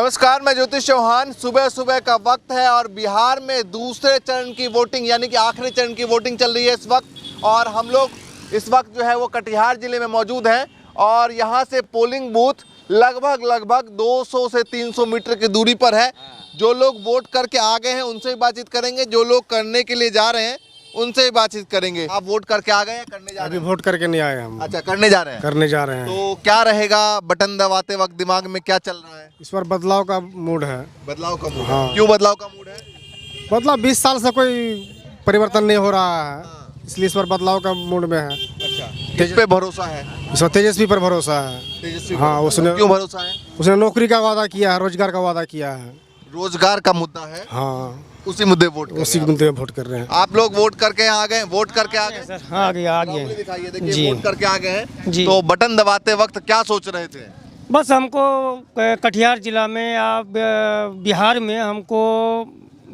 नमस्कार, मैं ज्योतिष चौहान। सुबह सुबह का वक्त है और बिहार में दूसरे चरण की वोटिंग यानी कि आखिरी चरण की वोटिंग चल रही है इस वक्त। और हम लोग इस वक्त जो है वो कटिहार जिले में मौजूद हैं और यहाँ से पोलिंग बूथ लगभग 200 से 300 मीटर की दूरी पर है। जो लोग वोट करके आ गए हैं उनसे भी बातचीत करेंगे, जो लोग करने के लिए जा रहे हैं उनसे भी बातचीत करेंगे। आप वोट करके आ गए या करने जा रहे हैं? अभी वोट करके नहीं आए हम। अच्छा, करने जा रहे हैं। करने जा रहे हैं। तो क्या रहेगा बटन दबाते वक्त दिमाग में क्या चल रहा है? इस बार बदलाव का मूड है। बदलाव का मूड? हाँ। क्यों बदलाव का मूड है? मतलब 20 साल से कोई परिवर्तन नहीं हो रहा है, इसलिए इस बार बदलाव का मूड में है। अच्छा, किस पे भरोसा है? इस बार तेजस्वी पर भरोसा है। तेजस्वी? हाँ, उसने क्यों भरोसा है? उसने नौकरी का वादा किया है, रोजगार का वादा किया है। रोजगार का मुद्दा है। हाँ, उसी मुद्दे वोट कर उसी रहे हैं मुद्दे में वोट कर रहे हैं। आप लोग वोट करके आ गए? वोट करके आ गए सर? हाँ, आ गए दिखाइए, देखिए जी। वोट करके आ गए हैं। जी। तो बटन दबाते वक्त क्या सोच रहे थे? बस हमको कटिहार जिला में या बिहार में हमको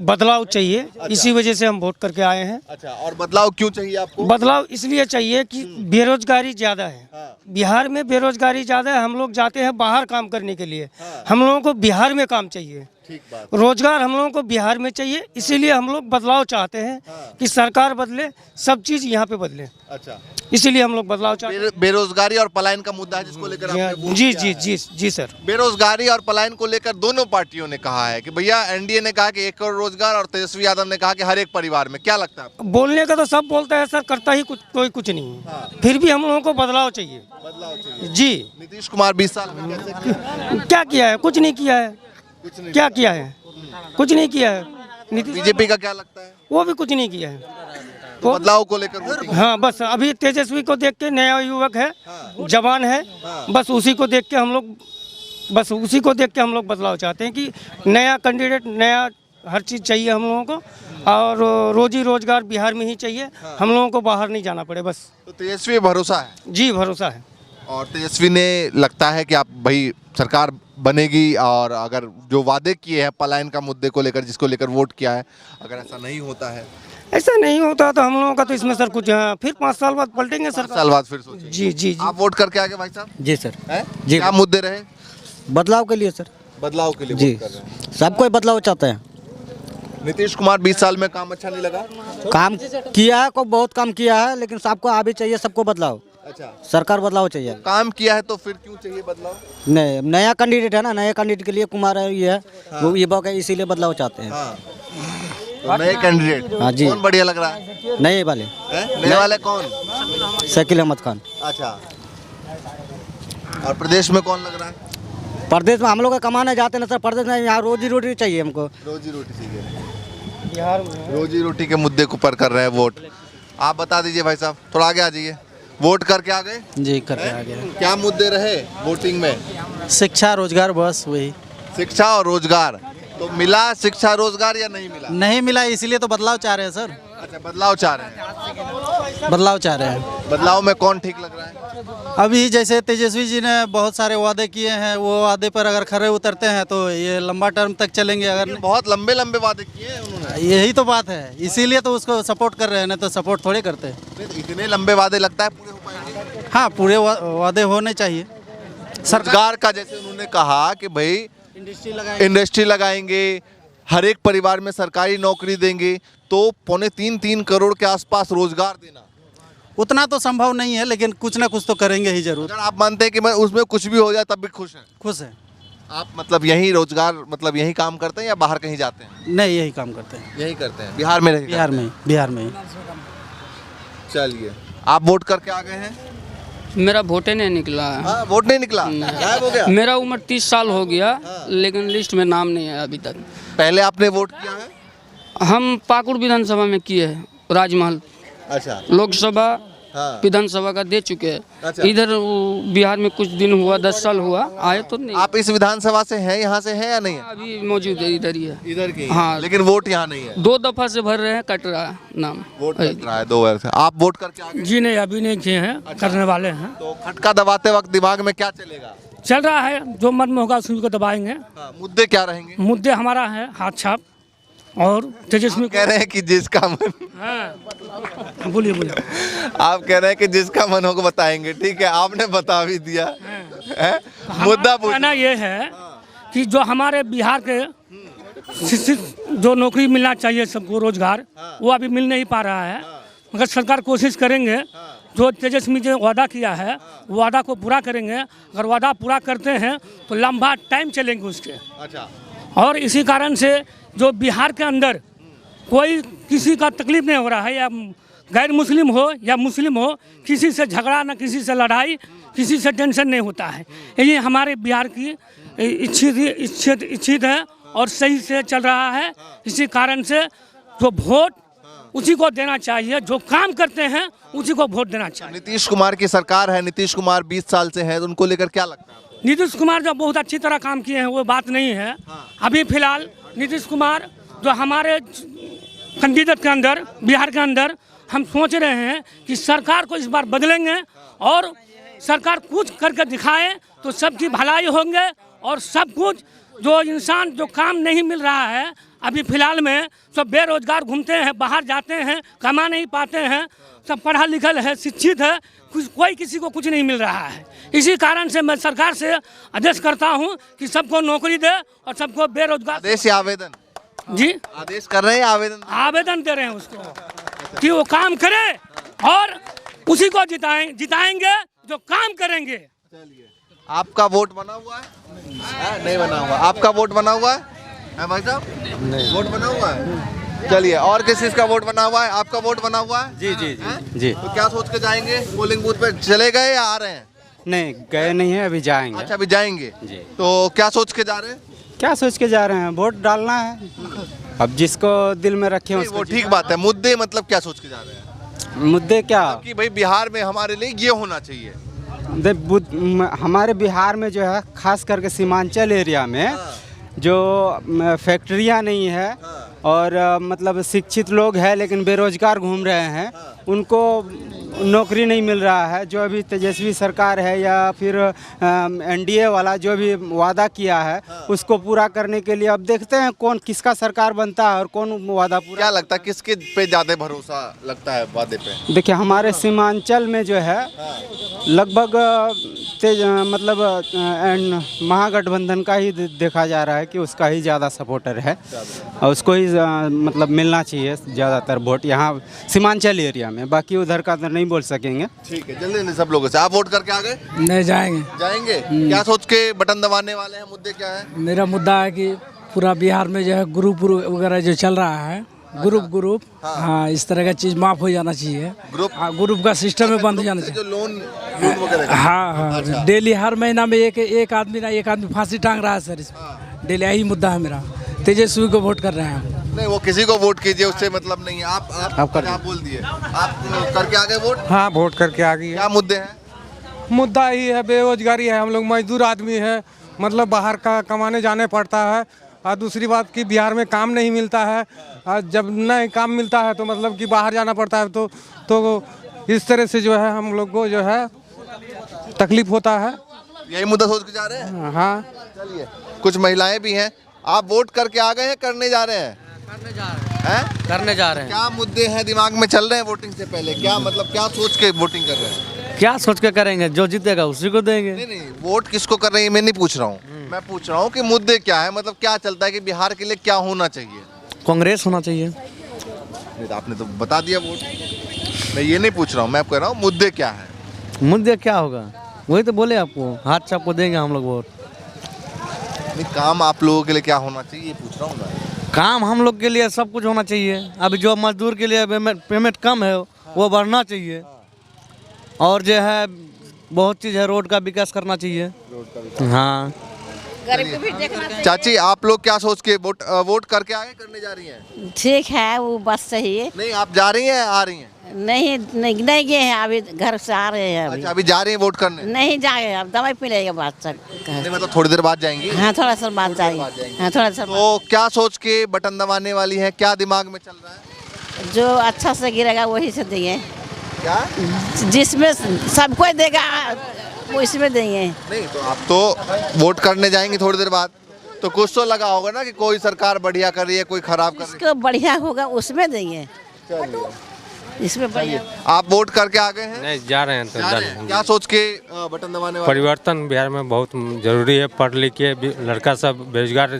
बदलाव चाहिए। अच्छा। इसी वजह से हम वोट करके आए हैं। अच्छा, और बदलाव क्यों चाहिए आपको? बदलाव इसलिए चाहिए कि बेरोजगारी ज़्यादा है। हाँ। बिहार में बेरोजगारी ज़्यादा है। हम लोग जाते हैं बाहर काम करने के लिए। हाँ। हम लोगों को बिहार में काम चाहिए। ठीक बात। रोजगार हम लोगों को बिहार में चाहिए, इसीलिए हम लोग बदलाव चाहते हैं। हाँ। कि सरकार बदले, सब चीज़ यहाँ पे बदले, अच्छा, इसीलिए हम लोग बदलाव चाहते हैं। बेरोजगारी और पलायन का मुद्दा है जिसको लेकर आपने वोट जी किया जी है। जी जी सर। बेरोजगारी और पलायन को लेकर दोनों पार्टियों ने कहा है कि भैया, एनडीए ने कहा कि 1 करोड़ रोजगार और तेजस्वी यादव ने कहा कि हर एक परिवार में। क्या लगता है आपको? बोलने का तो सब बोलता है सर, करता ही कोई कुछ नहीं है। हाँ। फिर भी हम लोगों को बदलाव चाहिए। बदलाव चाहिए। जी। नीतीश कुमार 20 साल में कैसे किया? क्या किया है? कुछ नहीं किया है। कुछ नहीं। क्या किया है? कुछ नहीं किया है। नीतीश बीजेपी का क्या लगता है? वो भी कुछ नहीं किया है। तो बदलाव को लेकर वोटिंग? हाँ, बस अभी तेजस्वी को देख के, नया युवक है, जवान है, बस उसी को देख के हम लोग बदलाव चाहते हैं कि नया कैंडिडेट, नया हर चीज़ चाहिए हम लोगों को। और रोजी रोजगार बिहार में ही चाहिए। हम लोगों को बाहर नहीं जाना पड़े बस। तो तेजस्वी भरोसा है? जी, भरोसा है। और तेजस्वी ने लगता है कि आप भाई सरकार बनेगी, और अगर जो वादे किए हैं पलायन का मुद्दे को लेकर, जिसको लेकर वोट किया है, अगर ऐसा नहीं होता है, ऐसा नहीं होता तो हम लोगों का तो इसमें सर कुछ फिर 5 साल बाद पलटेंगे सर। 5 साल बाद फिर सोचेंगे। जी जी जी। आप वोट करके आगे भाई साहब? जी सर। हैं? जी। क्या मुद्दे रहे? बदलाव के लिए सर। बदलाव के लिए जी, वोट कर रहे हैं। सब कोई बदलाव चाहते हैं। नीतीश कुमार 20 साल में काम अच्छा नहीं लगा? काम किया है, को बहुत काम किया है, लेकिन सबको अभी चाहिए, सबको बदलाव। अच्छा, सरकार बदलाव चाहिए। काम किया है तो फिर क्यों चाहिए बदलाव? नहीं, नया कैंडिडेट है ना, नया कैंडिडेट के लिए कुमार है, ये है वो युवक है, इसीलिए बदलाव चाहते हैं। हाँ। तो नए कैंडिडेट हाँ जी। कौन बढ़िया लग रहा है? नए वाले नए वाले कौन? शकील अहमद खान। अच्छा, और प्रदेश में कौन लग रहा है? प्रदेश में हम लोग कमाने जाते हैं ना सर, प्रदेश में यहाँ रोजी रोटी चाहिए हमको। रोजी रोटी चाहिए। बिहार में रोजी रोटी के मुद्दे को पर कर रहे हैं वोट। आप बता दीजिए भाई साहब, थोड़ा आगे आ जाइए। वोट करके आ गए? जी, करके आ गया। क्या मुद्दे रहे वोटिंग में? शिक्षा, रोजगार, बस वही। शिक्षा और रोजगार। तो मिला शिक्षा रोजगार या नहीं मिला? नहीं मिला, इसीलिए तो बदलाव चाह रहे हैं सर। अच्छा, बदलाव चाह रहे हैं। बदलाव चाह रहे हैं। बदलाव में कौन ठीक लग रहा है? अभी जैसे तेजस्वी जी ने बहुत सारे वादे किए हैं, वो वादे पर अगर खरे उतरते हैं तो ये लंबा टर्म तक चलेंगे। अगर बहुत लंबे लंबे वादे किए हैं उन्होंने। यही तो बात है, इसीलिए तो उसको सपोर्ट कर रहे हैं, ना तो सपोर्ट थोड़े करते। इतने लंबे वादे लगता है पूरे हो पाएंगे? हाँ, पूरे वादे होने चाहिए। सरकार का जैसे उन्होंने कहा कि भाई इंडस्ट्री लगाएंगे, हर एक परिवार में सरकारी नौकरी देंगे, तो 2.25-3 करोड़ के आसपास रोजगार देना। उतना तो संभव नहीं है, लेकिन कुछ ना कुछ तो करेंगे ही जरूर। अगर आप मानते हैं कि मैं उसमें कुछ भी हो जाए तब भी खुश हैं? खुश है। आप मतलब यही रोजगार, मतलब यही काम करते हैं या बाहर कहीं जाते हैं? नहीं, यही काम करते हैं। यही करते हैं, बिहार में रह बिहार में, बिहार में ही। चलिए, आप वोट करके आ गए हैं? मेरा वोटे नहीं निकला है। हाँ, वोट नहीं निकला, गायब हो गया। मेरा उम्र 30 साल हो गया, लेकिन लिस्ट में नाम नहीं है अभी तक। पहले आपने वोट किया है? हम पाकुड़ विधानसभा में किए हैं, राजमहल। अच्छा। लोकसभा, हाँ। विधानसभा का दे चुके हैं। अच्छा। इधर बिहार में कुछ दिन हुआ, 10 साल हुआ, आए तो नहीं। आप इस विधानसभा से हैं, यहाँ से हैं या नहीं है? अभी मौजूद है, इधर ही है। इधर की? हाँ। लेकिन वोट यहाँ नहीं है। 2 दफा से भर रहे हैं, कट रहा है नाम। वोट कट रहा है 2 बार से। आप वोट करके आ गए? जी नहीं, अभी नहीं किए हैं। करने वाले हैं। तो खटका दबाते वक्त दिमाग में क्या चलेगा? चल रहा है, जो मन में होगा उसी को दबाएंगे। हाँ, मुद्दे क्या रहेंगे? मुद्दे हमारा है हाथ छाप और तेजस्वी कह रहे हैं कि जिसका मन, हाँ, बोलिए बोलिए। आप कह रहे हैं कि जिसका मन होगा बताएंगे। ठीक है, आपने बता भी दिया है। मुद्दा कहना पूछना ये है कि जो हमारे बिहार के जो नौकरी मिलना चाहिए सबको रोजगार, वो अभी मिल नहीं पा रहा है। मगर सरकार कोशिश करेंगे, जो तेजस्वी जो वादा किया है वादा को पूरा करेंगे। अगर वादा पूरा करते हैं तो लंबा टाइम चलेंगे उसके। अच्छा, और इसी कारण से जो बिहार के अंदर कोई किसी का तकलीफ नहीं हो रहा है, या गैर मुस्लिम हो या मुस्लिम हो, किसी से झगड़ा ना किसी से लड़ाई, किसी से टेंशन नहीं होता है। ये हमारे बिहार की इच्छित है और सही से चल रहा है। इसी कारण से जो वोट उसी को देना चाहिए, जो काम करते हैं उसी को वोट देना चाहिए। नीतीश कुमार की सरकार है, नीतीश कुमार 20 साल से हैं, तो उनको लेकर क्या लगता है आपको? नीतीश कुमार जो बहुत अच्छी तरह काम किए हैं वो बात नहीं है। अभी फिलहाल नीतीश कुमार जो हमारे कैंडिडेट के अंदर बिहार के अंदर हम सोच रहे हैं कि सरकार को इस बार बदलेंगे और सरकार कुछ करके दिखाए तो सबकी भलाई होंगे। और सब कुछ जो इंसान जो काम नहीं मिल रहा है अभी फिलहाल में, सब बेरोजगार घूमते हैं, बाहर जाते हैं, कमा नहीं पाते हैं, सब पढ़ा लिखल है, शिक्षित है, कोई किसी को कुछ नहीं मिल रहा है। इसी कारण से मैं सरकार से आदेश करता हूं कि सबको नौकरी दे और सबको बेरोजगार। आदेश या आवेदन? जी, आदेश कर रहे हैं या आवेदन? आवेदन दे रहे हैं उसको कि वो काम करे और उसी को जिताएंगे जो काम करेंगे। आपका वोट बना हुआ है? नहीं बना हुआ। आपका वोट बना हुआ है भाई साहब? वोट बना हुआ है। चलिए, और किस चीज का वोट बना हुआ है? आपका वोट बना हुआ है? जी जी जी जी। तो क्या सोच के जाएंगे पोलिंग बूथ पे? चले गए या आ रहे हैं? नहीं गए नहीं है, अभी जाएंगे। अच्छा, अभी जाएंगे जी। तो क्या सोच के जा रहे हैं? क्या सोच के जा रहे हैं? वोट डालना है, अब जिसको दिल में रखे नहीं, वो ठीक बात है। मुद्दे मतलब क्या सोच के जा रहे हैं? मुद्दे क्या कि भाई बिहार में हमारे लिए ये होना चाहिए। हमारे बिहार में जो है खास करके सीमांचल एरिया में जो फैक्ट्रियां नहीं है और मतलब शिक्षित लोग हैं लेकिन बेरोजगार घूम रहे हैं, उनको नौकरी नहीं मिल रहा है। जो अभी तेजस्वी सरकार है या फिर एनडीए वाला जो भी वादा किया है उसको पूरा करने के लिए अब देखते हैं कौन किसका सरकार बनता है और कौन वादा पूरा। क्या लगता है किसके पे ज्यादा भरोसा लगता है वादे पे? देखिए, हमारे सीमांचल में जो है लगभग मतलब महागठबंधन का ही देखा जा रहा है कि उसका ही ज़्यादा सपोर्टर है और उसको ही मतलब मिलना चाहिए ज़्यादातर वोट यहाँ सीमांचल एरिया में। बाकी उधर का तो नहीं बोल सकेंगे। ठीक है, जल्दी सब लोगों से। आप वोट करके आ गए? नहीं, जाएंगे। जाएंगे? क्या सोच के बटन दबाने वाले हैं? मुद्दे क्या है? मेरा मुद्दा है कि पूरा बिहार में जो है ग्रुप वगैरह जो चल रहा है, ग्रुप हाँ, इस तरह का चीज माफ हो जाना चाहिए। ग्रुप का सिस्टम में बंद हो जाना चाहिए। जो लोन वगैरह? हाँ, डेली हर महीना में एक आदमी फांसी टांग रहा है सर। इसमें डेली यही मुद्दा है मेरा। तेजस्वी को वोट कर रहे हैं। नहीं, वो किसी को वोट कीजिए, उससे मतलब नहीं है। आप बोल दिए। आप करके आ गए वोट? हाँ, वोट करके आ गई। क्या मुद्दे हैं? मुद्दा ही है बेरोजगारी है। हम लोग मजदूर आदमी है, मतलब बाहर का कमाने जाने पड़ता है। और दूसरी बात कि बिहार में काम नहीं मिलता है, और जब नहीं काम मिलता है तो मतलब कि बाहर जाना पड़ता है। तो इस तरह से जो है हम लोग को जो है तकलीफ होता है। यही मुद्दा सोच के जा रहे हैं? हाँ। चलिए, कुछ महिलाएं भी हैं। आप वोट करके आ गए हैं, करने जा रहे हैं? करने जा रहे हैं। क्या मुद्दे हैं दिमाग में चल रहे हैं वोटिंग से पहले? क्या मतलब क्या सोच के वोटिंग कर रहे हैं? क्या सोच के करेंगे? जो जीतेगा उसी को देंगे। नहीं, वोट किसको कर रहे हैं मैं नहीं पूछ रहा हूँ। मैं पूछ रहा हूँ कि मुद्दे क्या है, मतलब क्या चलता है कि बिहार के लिए क्या होना चाहिए? कांग्रेस होना चाहिए। नहीं, तो आपने तो बता दिया वोट। मैं ये नहीं पूछ रहा हूँ, मैं कह रहा हूँ मुद्दे क्या है। मुद्दे क्या होगा वही तो बोले आपको, हाथ छाप को देंगे हम लोग वोट। नहीं, काम आप लोगों के लिए क्या होना चाहिए ये पूछ रहा हूँ मैं। काम हम लोग के लिए सब कुछ होना चाहिए। अभी जो मजदूर के लिए पेमेंट कम है वो बढ़ना चाहिए। और जो है बहुत चीज़ है, रोड का विकास करना चाहिए। हाँ, चाची, आप लोग क्या सोच के वोट करके आगे करने जा रही हैं? ठीक है, वो बस सही है। नहीं, आप जा रही हैं आ रही हैं? नहीं गए हैं, अभी घर से आ रहे हैं। अच्छा, अभी जा रही हैं वोट करने? नहीं जाए, अब दवाई पी लेगा बाद तक। नहीं, मतलब थोड़ी देर बाद जाएंगी? हाँ, थोड़ा सा बाद जाएंगे। हाँ, थोड़ा सा। तो क्या सोच के बटन दबाने वाली है? क्या दिमाग में चल रहा है? जो अच्छा से गिरेगा वही से देंगे। क्या? जिसमें सबको देगा वो इसमें देंगे। नहीं, तो आप तो वोट करने जाएंगे थोड़ी देर बाद, तो कुछ तो लगा होगा ना कि कोई सरकार बढ़िया कर रही है, कोई खराब कर रही है। जिसको बढ़िया होगा उसमें देंगे। इसमें बढ़िया आप वोट करके आ गए हैं? नहीं जा रहे हैं तो जा रहे हैं। क्या सोच के बटन दबाने वाले? परिवर्तन बिहार में बहुत जरूरी है। पढ़ लिख के लड़का सब बेरोजगार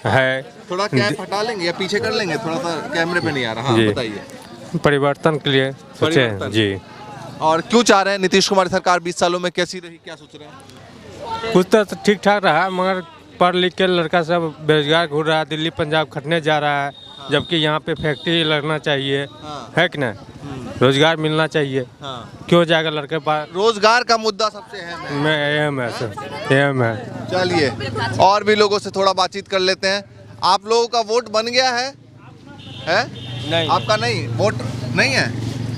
है। थोड़ा कैप हटा लेंगे या पीछे कर लेंगे, थोड़ा सा कैमरे पे नहीं आ रहा। हाँ, जी। बताइए। परिवर्तन के लिए सोचे हैं जी। और क्यों चाह रहे हैं? नीतीश कुमार सरकार 20 सालों में कैसी रही, क्या सोच रहे हैं? कुछ तो ठीक ठाक रहा, मगर पढ़ लिख के लड़का सब बेरोजगार घूर रहा है, दिल्ली पंजाब खटने जा रहा है। जबकि यहाँ पे फैक्ट्री लगना चाहिए, है कि ना? रोजगार मिलना चाहिए। क्यों जाएगा लड़के पास? रोजगार का मुद्दा सबसे अहम है। अहम है। चलिए और भी लोगों से थोड़ा बातचीत कर लेते हैं। आप लोगों का वोट बन गया है? नहीं। आपका नहीं, वोट नहीं है?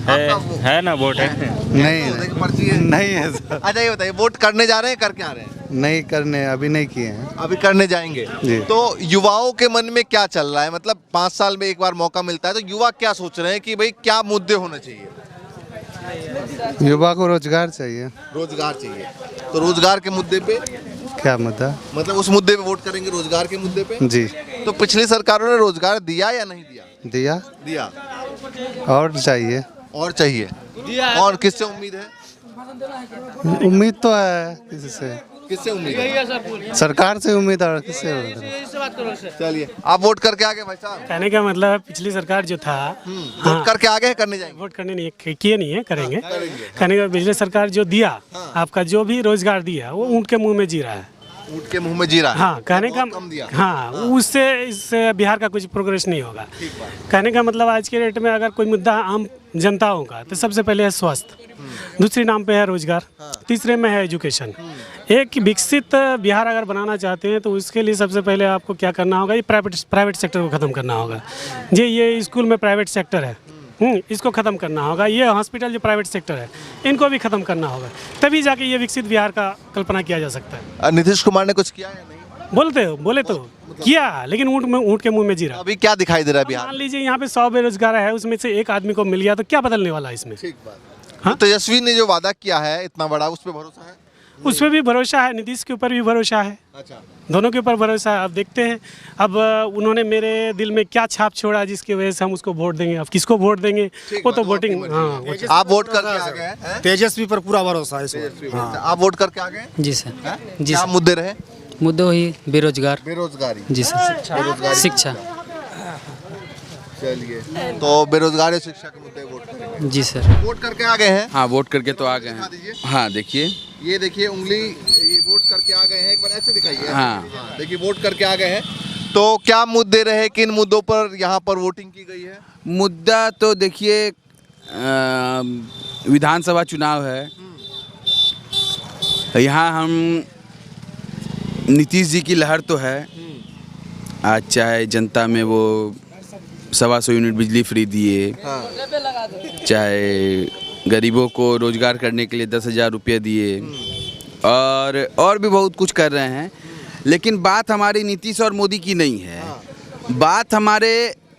है ना वोट है? नहीं, पर्ची है? नहीं है सर। अच्छा ये बताइए, वोट करने जा रहे हैं, करके आ रहे हैं? नहीं करने, अभी नहीं किए हैं। अभी करने जाएंगे। जी। तो युवाओं के मन में क्या चल रहा है? मतलब 5 साल में एक बार मौका मिलता है, तो युवा क्या सोच रहे हैं कि भाई क्या मुद्दे होने चाहिए? युवा को रोजगार चाहिए। रोजगार चाहिए। तो रोजगार के मुद्दे पे क्या मुद्दा? मतलब उस मुद्दे पे वोट करेंगे, रोजगार के मुद्दे पे। जी। तो पिछली सरकारों ने रोजगार दिया या नहीं दिया? दिया। दिया। और चाहिए। और चाहिए। और किससे उम्मीद है? उम्मीद तो है किसी से। किससे उम्मीद है? सरकार से उम्मीद है, किससे उम्मीद है? चलिए, आप वोट करके आ गए भाई साहब? कहने का मतलब पिछली सरकार जो था, वोट करके आ गए, करने जाएंगे? वोट करने नहीं किए नहीं है, करेंगे। करेंगे। कहने का पिछली सरकार जो दिया, आपका जो भी रोजगार दिया वो ऊँट के मुंह में जी रहा है। ऊँट के मुंह में जी रहा है। हाँ, कहने का बहुत कम दिया। हाँ, उससे इस बिहार का कुछ प्रोग्रेस नहीं होगा। कहने का मतलब आज के डेट में अगर कोई मुद्दा आम जनताओं का, तो सबसे पहले है स्वास्थ्य, दूसरे नाम पे है रोजगार, तीसरे में है एजुकेशन। एक विकसित बिहार अगर बनाना चाहते हैं तो उसके लिए सबसे पहले आपको क्या करना होगा, ये प्राइवेट सेक्टर को ख़त्म करना होगा। ये स्कूल में प्राइवेट सेक्टर है, इसको ख़त्म करना होगा। ये हॉस्पिटल जो प्राइवेट सेक्टर है, इनको भी ख़त्म करना होगा, तभी जाके ये विकसित बिहार का कल्पना किया जा सकता है। नीतीश कुमार ने कुछ किया या नहीं? बोले तो किया, लेकिन ऊँट के मुंह में जी रहा। अभी क्या दिखाई दे रहा है बिहार मान में? लीजिए यहाँ पे 100 बेरोजगार है, उसमें से एक आदमी को मिल गया तो क्या बदलने वाला है इसमें? ठीक बात। हाँ? तो तेजस्वी ने जो वादा किया है इतना बड़ा, उस पर भरोसा है? उस पर भी भरोसा है, नीतीश के ऊपर भी भरोसा है, अच्छा। दोनों के ऊपर भरोसा है। अब देखते हैं अब उन्होंने मेरे दिल में क्या छाप छोड़ा जिसकी वजह से हम उसको वोट देंगे। अब किसको वोट देंगे वो तो वोटिंग। हाँ, आप वोट करके आ गए हैं? तेजस्वी पर पूरा भरोसा है इसमें। आप वोट करके आ गए? जी सर। जी क्या सर। मुद्दे रहे? मुद्दे वही बेरोजगार। बेरोजगारी। जी सर। शिक्षा। चलिए, तो बेरोजगारी और शिक्षा के मुद्दे वोट करेंगे। जी सर। वोट करके आ गए हैं? हाँ, वोट करके तो आ गए दिखा दीजिए। हैं। हाँ, देखिए। ये देखिए उंगली, ये वोट करके आ गए हैं, एक बार ऐसे दिखाइए। हाँ। देखिए वोट करके आ गए हैं। तो क्या मुद्दे रहे, किन मुद्दों पर यहाँ पर वोटिंग की गई है? मुद्दा तो देखिए, विधानसभा चुनाव है। यहाँ हम नीतीश जी की लहर तो है। आज चाहे जनता में वो 125 यूनिट बिजली फ्री दिए, चाहे गरीबों को रोजगार करने के लिए 10,000 रुपये दिए, और भी बहुत कुछ कर रहे हैं। लेकिन बात हमारी नीतीश और मोदी की नहीं है, बात हमारे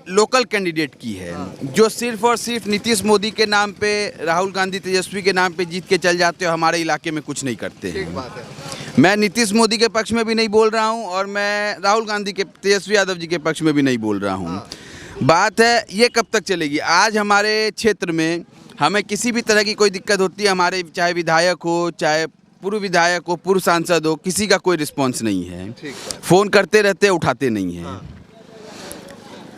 लोकल कैंडिडेट की है, जो सिर्फ और सिर्फ नीतीश मोदी के नाम पे, राहुल गांधी तेजस्वी के नाम पे जीत के चल जाते हो, हमारे इलाके में कुछ नहीं करते हैं। मैं नीतीश मोदी के पक्ष में भी नहीं बोल रहा हूं, और मैं राहुल गांधी के, तेजस्वी यादव जी के पक्ष में भी नहीं बोल रहा हूं। बात है ये कब तक चलेगी। आज हमारे क्षेत्र में हमें किसी भी तरह की कोई दिक्कत होती है, हमारे चाहे विधायक हो, चाहे पूर्व विधायक हो, पूर्व सांसद हो, किसी का कोई रिस्पॉन्स नहीं है। फ़ोन करते रहते, उठाते नहीं हैं।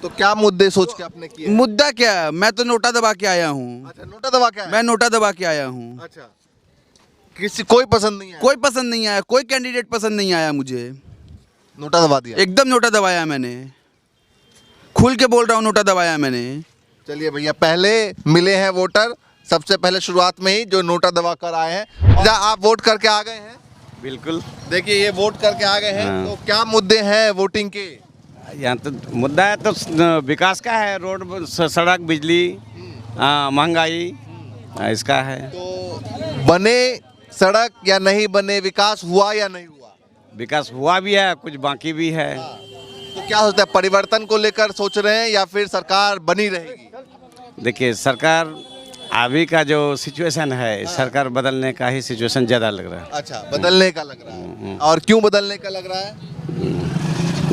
तो क्या मुद्दे सोच के आपने किए? मुद्दा क्या, मैं तो नोटा दबा के आया हूँ। अच्छा, नोटा दबा के आए? मैं नोटा दबा के आया हूँ। अच्छा, किसी कोई पसंद नहीं है? कोई पसंद नहीं आया, कोई कैंडिडेट पसंद नहीं आया मुझे। नोटा दबा दिया? एकदम नोटा दबाया मैंने, खुल के बोल रहा हूँ, नोटा दबाया मैंने। चलिए भैया, पहले मिले हैं वोटर, सबसे पहले शुरुआत में ही जो नोटा दबा कर आए हैं। क्या आप वोट करके आ गए हैं? बिल्कुल। देखिए ये वोट करके आ गए हैं। हाँ। तो क्या मुद्दे हैं वोटिंग के? यहाँ तो मुद्दा है तो विकास का है, रोड, सड़क, बिजली, महंगाई, इसका है। तो बने सड़क या नहीं बने, विकास हुआ या नहीं हुआ? विकास हुआ भी है, कुछ बाकी भी है। तो क्या सोचते हैं, परिवर्तन को लेकर सोच रहे हैं या फिर सरकार बनी रहेगी? देखिए, सरकार अभी का जो सिचुएशन है, सरकार बदलने का ही सिचुएशन ज़्यादा लग रहा है। अच्छा, बदलने का लग रहा है। और क्यों बदलने का लग रहा है?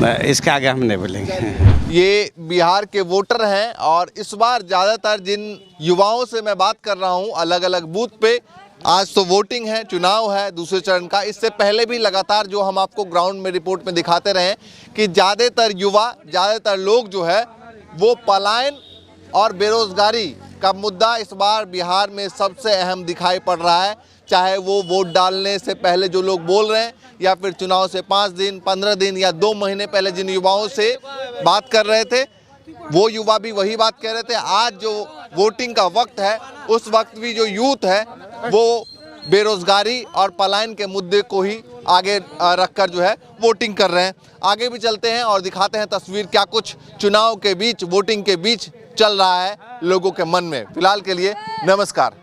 इसके आगे हम नहीं बोलेंगे। ये बिहार के वोटर हैं और इस बार ज़्यादातर जिन युवाओं से मैं बात कर रहा हूं अलग अलग बूथ पे, आज तो वोटिंग है, चुनाव है दूसरे चरण का। इससे पहले भी लगातार जो हम आपको ग्राउंड में रिपोर्ट में दिखाते रहे कि ज़्यादातर युवा, ज़्यादातर लोग जो है वो पलायन और बेरोजगारी का मुद्दा इस बार बिहार में सबसे अहम दिखाई पड़ रहा है। चाहे वो वोट डालने से पहले जो लोग बोल रहे हैं या फिर चुनाव से 5 दिन, 15 दिन या 2 महीने पहले जिन युवाओं से बात कर रहे थे वो युवा भी वही बात कह रहे थे। आज जो वोटिंग का वक्त है उस वक्त भी जो यूथ है वो बेरोजगारी और पलायन के मुद्दे को ही आगे रखकर जो है वोटिंग कर रहे हैं। आगे भी चलते हैं और दिखाते हैं तस्वीर क्या कुछ चुनाव के बीच, वोटिंग के बीच चल रहा है लोगों के मन में। फिलहाल के लिए नमस्कार।